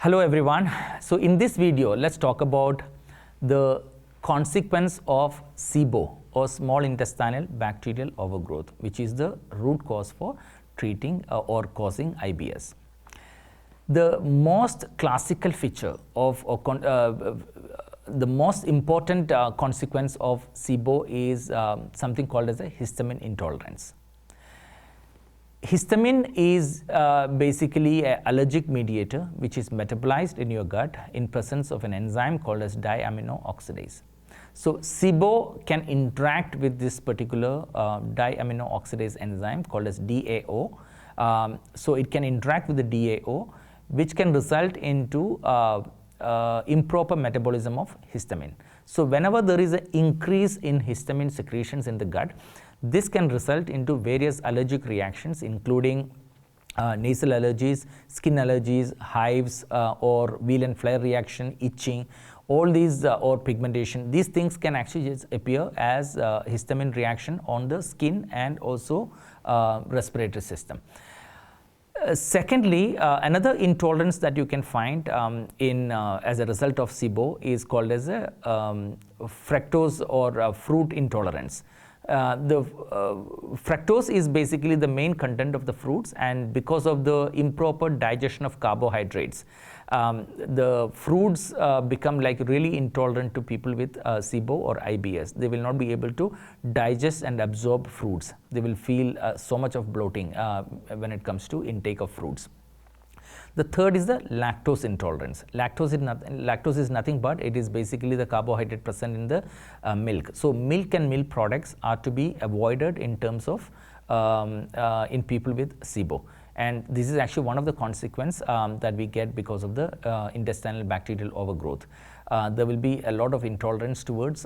Hello everyone. So in this video, let's talk about the consequence of SIBO or small intestinal bacterial overgrowth, which is the root cause for treating or causing IBS. The most classical feature of the most important consequence of SIBO is something called as a histamine intolerance. Histamine is basically an allergic mediator which is metabolized in your gut in presence of an enzyme called as diamino oxidase. So SIBO can interact with this particular diamino oxidase enzyme called as DAO. So it can interact with the DAO, which can result into improper metabolism of histamine. So whenever there is an increase in histamine secretions in the gut, this can result into various allergic reactions, including nasal allergies, skin allergies, hives, or wheal and flare reaction, itching, all these or pigmentation. These things can actually just appear as histamine reaction on the skin and also respiratory system. Secondly, another intolerance that you can find as a result of SIBO is called as a fructose or fruit intolerance. The fructose is basically the main content of the fruits, and because of the improper digestion of carbohydrates, the fruits become like really intolerant to people with SIBO or IBS. They will not be able to digest and absorb fruits. They will feel so much of bloating when it comes to intake of fruits. The third is the lactose intolerance. Lactose is nothing but it is basically the carbohydrate present in the milk. So milk and milk products are to be avoided in terms of in people with SIBO. And this is actually one of the consequences that we get because of the intestinal bacterial overgrowth. There will be a lot of intolerance towards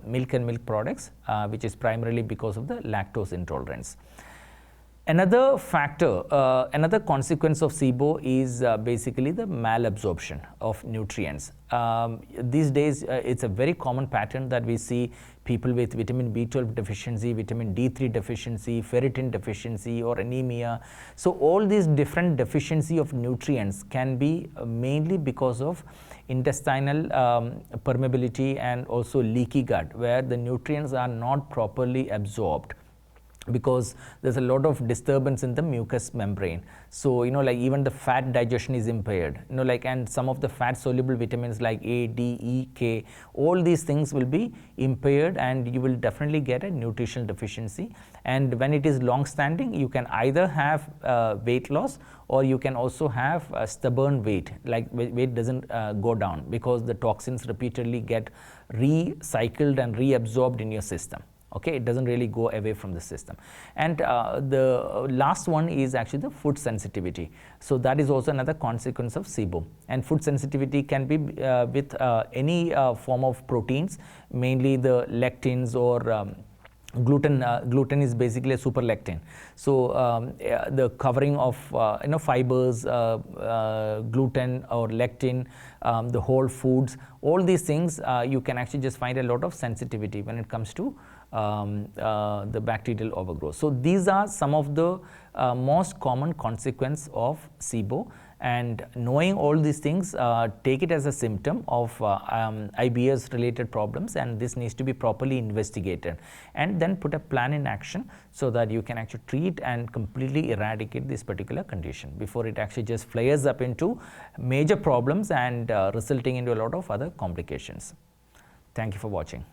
milk and milk products, which is primarily because of the lactose intolerance. Another factor, another consequence of SIBO is basically the malabsorption of nutrients. These days, it's a very common pattern that we see people with vitamin B12 deficiency, vitamin D3 deficiency, ferritin deficiency, or anemia. So all these different deficiency of nutrients can be mainly because of intestinal permeability and also leaky gut, where the nutrients are not properly absorbed, because there's a lot of disturbance in the mucous membrane. So like even the fat digestion is impaired, and some of the fat soluble vitamins like A, D, E, K, all these things will be impaired, and you will definitely get a nutritional deficiency. And when it is long standing, you can either have weight loss, or you can also have stubborn weight, like weight doesn't go down because the toxins repeatedly get recycled and reabsorbed in your system. Okay, it doesn't really go away from the system. And the last one is actually the food sensitivity. So that is also another consequence of SIBO. And food sensitivity can be with any form of proteins, mainly the lectins or gluten. Gluten is basically a superlectin. So the covering of fibers, gluten or lectin, the whole foods, all these things you can actually just find a lot of sensitivity when it comes to the bacterial overgrowth. So these are some of the most common consequence of SIBO, and knowing all these things, take it as a symptom of IBS related problems, and this needs to be properly investigated, and then put a plan in action so that you can actually treat and completely eradicate this particular condition before it actually just flares up into major problems and resulting into a lot of other complications. Thank you for watching.